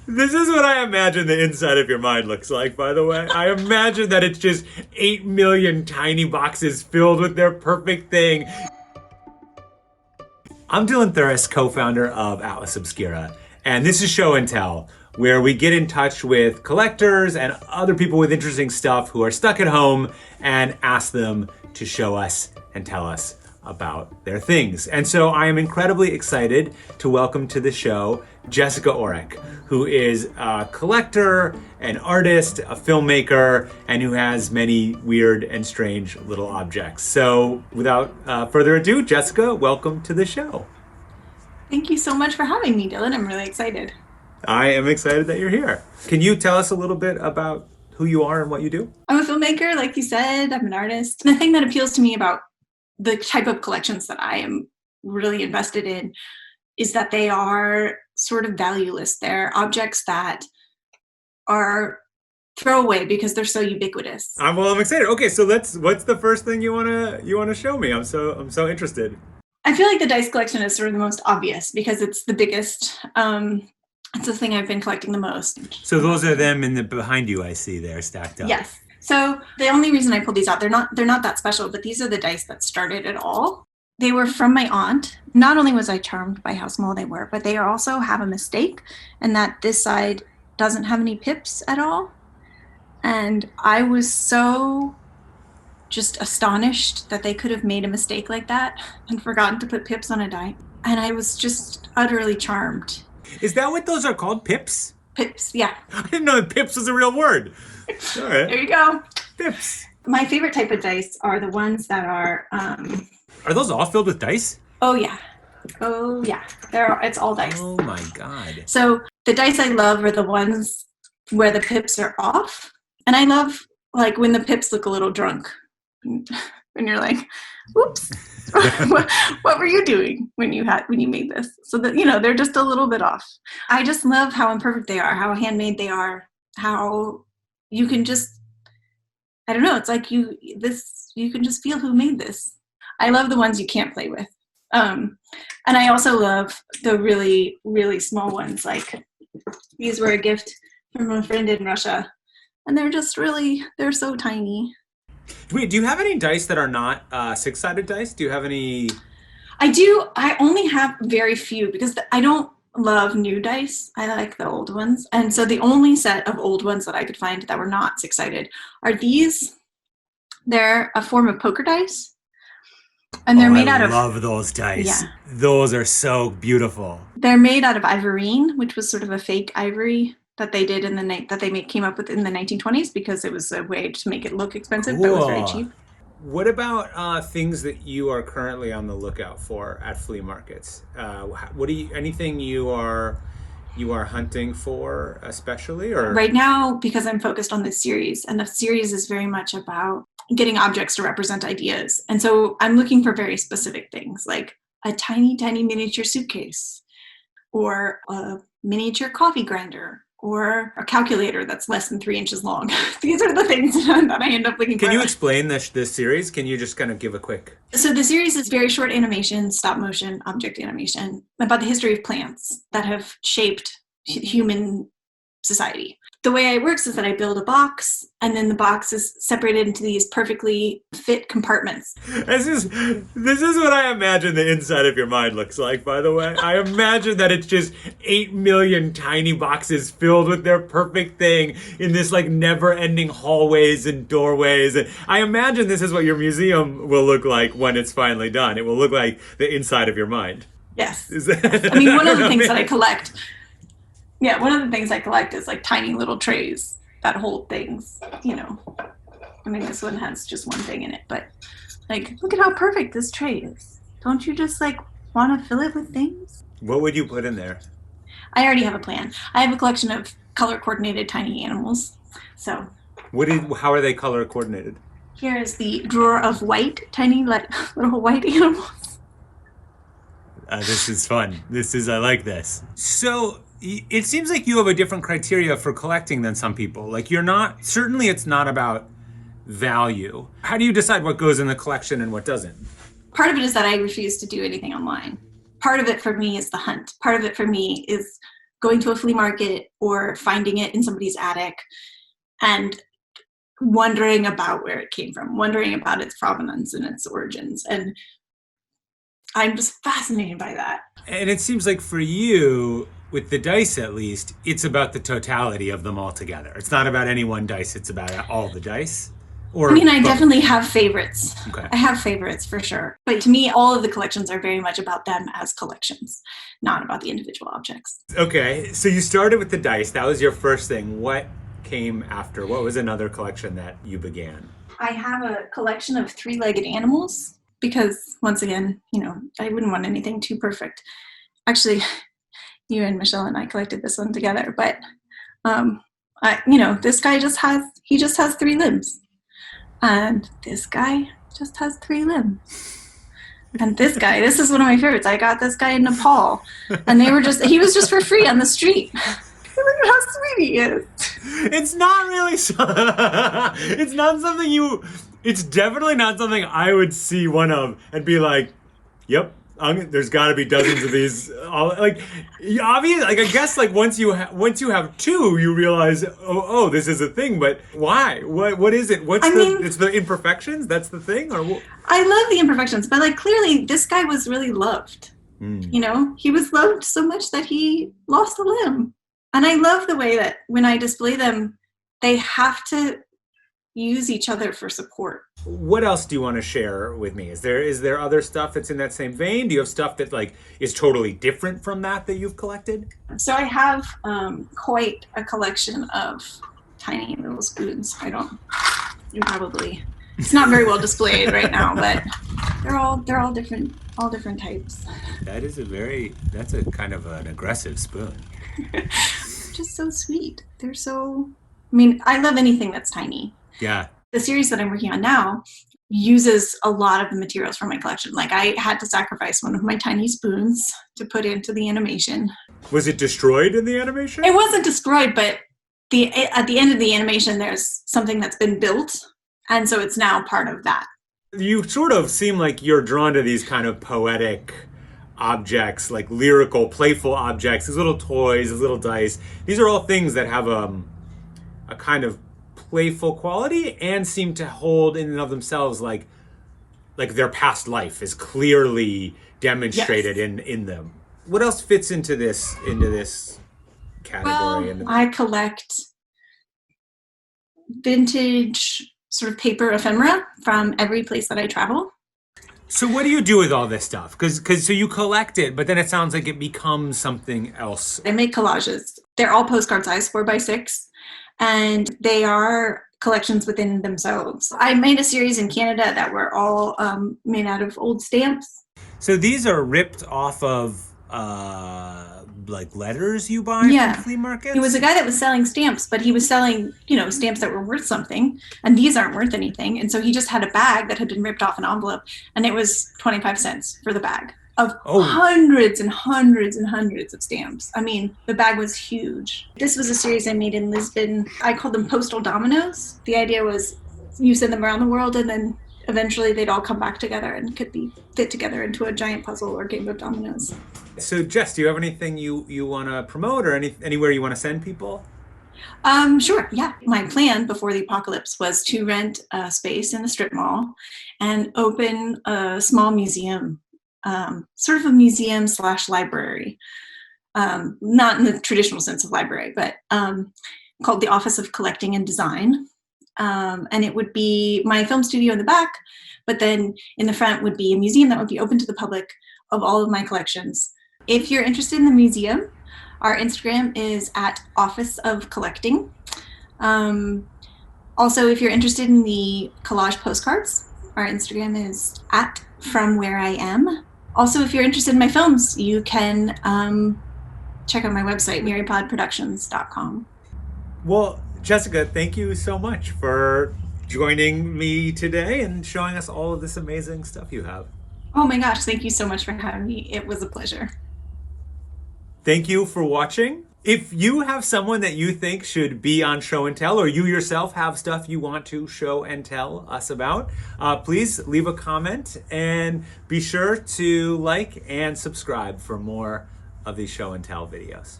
This is what I imagine the inside of your mind looks like, by the way. I imagine that it's just 8 million tiny boxes filled with their perfect thing. I'm Dylan Thuris, co-founder of Atlas Obscura, and this is Show and Tell, where we get in touch with collectors and other people with interesting stuff who are stuck at home and ask them to show us and tell us about their things. And so I am incredibly excited to welcome to the show Jessica Oreck, who is a collector, an artist, a filmmaker, and who has many weird and strange little objects. So without further ado, Jessica, welcome to the show. Thank you so much for having me, Dylan. I'm really excited. I am excited that you're here. Can you tell us a little bit about who you are and what you do? I'm a filmmaker, like you said. I'm an artist. And the thing that appeals to me about the type of collections that I am really invested in is that they are sort of valueless. They're objects that are throwaway because they're so ubiquitous. I'm excited. Okay, so what's the first thing you wanna show me? I'm so interested. I feel like the dice collection is sort of the most obvious because it's the biggest. It's the thing I've been collecting the most. So those are them in the behind you, I see there stacked up. Yes. So the only reason I pulled these out, they're not that special, but these are the dice that started it all. They were from my aunt. Not only was I charmed by how small they were, but they also have a mistake, and that this side doesn't have any pips at all. And I was so just astonished that they could have made a mistake like that and forgotten to put pips on a die. And I was just utterly charmed. Is that what those are called? Pips? Pips, yeah. I didn't know that pips was a real word. All right. There you go. Pips. My favorite type of dice are the ones that are Are those all filled with dice? oh yeah. Oh yeah. It's all dice. Oh my god. So the dice I love are the ones where the pips are off. And I love like when the pips look a little drunk. When you're like, whoops. what were you doing when you made this? So that they're just a little bit off. I just love how imperfect they are, how handmade they are, how you can just, I don't know, it's like you can just feel who made this. I love the ones you can't play with. And I also love the really, really small ones. Like these were a gift from a friend in Russia. And they're so tiny. Wait, do you have any dice that are not six-sided dice? Do you have any? I do. I only have very few because I don't love new dice. I like the old ones. And so the only set of old ones that I could find that were not six-sided are these. They're a form of poker dice. And they're made out of... I love those dice. Yeah. Those are so beautiful. They're made out of ivorine, which was sort of a fake ivory that they did came up with in the 1920s because it was a way to make it look expensive, but it was very cheap. What about things that you are currently on the lookout for at flea markets? Anything you are hunting for especially, or right now, because I'm focused on this series, and the series is very much about getting objects to represent ideas. And so I'm looking for very specific things like a tiny, tiny miniature suitcase or a miniature coffee grinder or a calculator that's less than 3 inches long. These are the things that I end up looking for. Can you explain this series? Can you just kind of give a quick... So the series is very short animation, stop motion, object animation, about the history of plants that have shaped human society. The way it works is that I build a box, and then the box is separated into these perfectly fit compartments. This is what I imagine the inside of your mind looks like, by the way. I imagine that it's just 8 million tiny boxes filled with their perfect thing in this like never-ending hallways and doorways. And I imagine this is what your museum will look like when it's finally done. It will look like the inside of your mind. Yes. I mean, one of the things that I collect... Yeah, one of the things I collect is like tiny little trays that hold things, I mean, this one has just one thing in it, but like, look at how perfect this tray is. Don't you just like want to fill it with things? What would you put in there? I already have a plan. I have a collection of color coordinated tiny animals. So how are they color coordinated? Here is the drawer of white, tiny little white animals. This is fun. I like this. So it seems like you have a different criteria for collecting than some people. Like certainly it's not about value. How do you decide what goes in the collection and what doesn't? Part of it is that I refuse to do anything online. Part of it for me is the hunt. Part of it for me is going to a flea market or finding it in somebody's attic and wondering about where it came from, wondering about its provenance and its origins. And I'm just fascinated by that. And it seems like for you, with the dice at least, it's about the totality of them all together. It's not about any one dice, it's about all the dice. Or I mean, I both. definitely have favorites. Okay. I have favorites for sure. But to me, all of the collections are very much about them as collections, not about the individual objects. Okay, so you started with the dice. That was your first thing. What came after? What was another collection that you began? I have a collection of three-legged animals because, once again, I wouldn't want anything too perfect. Actually, you and Michelle and I collected this one together, but this guy just has 3 limbs. And this guy just has 3 limbs. And this is one of my favorites. I got this guy in Nepal. And he was just for free on the street. Look at how sweet he is. It's not really, it's definitely not something I would see one of and be like, yep. There's got to be dozens of these. Obviously, I guess, once you have 2, you realize, oh, this is a thing. But why? What is it? It's the imperfections. That's the thing, or what? I love the imperfections, but clearly this guy was really loved. He was loved so much that he lost a limb, and I love the way that when I display them, they have to use each other for support. What else do you want to share with me? Is there other stuff that's in that same vein? Do you have stuff that is totally different from that you've collected? So I have quite a collection of tiny little spoons. It's not very well displayed right now, but they're all different types. That's a kind of an aggressive spoon. Just so sweet. I love anything that's tiny. Yeah. The series that I'm working on now uses a lot of the materials from my collection. I had to sacrifice one of my tiny spoons to put into the animation. Was it destroyed in the animation? It wasn't destroyed, but at the end of the animation, there's something that's been built, and so it's now part of that. You sort of seem like you're drawn to these kind of poetic objects, lyrical, playful objects, these little toys, these little dice. These are all things that have a kind of playful quality and seem to hold in and of themselves like their past life is clearly demonstrated in them. What else fits into this category? Well, I collect vintage sort of paper ephemera from every place that I travel. So what do you do with all this stuff? So you collect it, but then it sounds like it becomes something else. I make collages. They're all postcard size, 4x6. And they are collections within themselves. I made a series in Canada that were all made out of old stamps. So these are ripped off of letters you buy from flea markets? It was a guy that was selling stamps, but he was selling, stamps that were worth something, and these aren't worth anything. And so he just had a bag that had been ripped off an envelope, and it was 25 cents for the bag of hundreds and hundreds and hundreds of stamps. I mean, the bag was huge. This was a series I made in Lisbon. I called them postal dominoes. The idea was you send them around the world and then eventually they'd all come back together and could be fit together into a giant puzzle or game of dominoes. So Jess, do you have anything you want to promote or anywhere you want to send people? Sure, yeah. My plan before the apocalypse was to rent a space in the strip mall and open a small museum. Sort of a museum / library, not in the traditional sense of library, but called the Office of Collecting and Design. And it would be my film studio in the back, but then in the front would be a museum that would be open to the public of all of my collections. If you're interested in the museum, our Instagram is at Office of Collecting. Also, if you're interested in the collage postcards, our Instagram is at From Where I Am. Also, if you're interested in my films, you can check out my website, marypodproductions.com. Well, Jessica, thank you so much for joining me today and showing us all of this amazing stuff you have. Oh my gosh, thank you so much for having me. It was a pleasure. Thank you for watching. If you have someone that you think should be on Show and Tell, or you yourself have stuff you want to show and tell us about, please leave a comment and be sure to like and subscribe for more of these Show and Tell videos.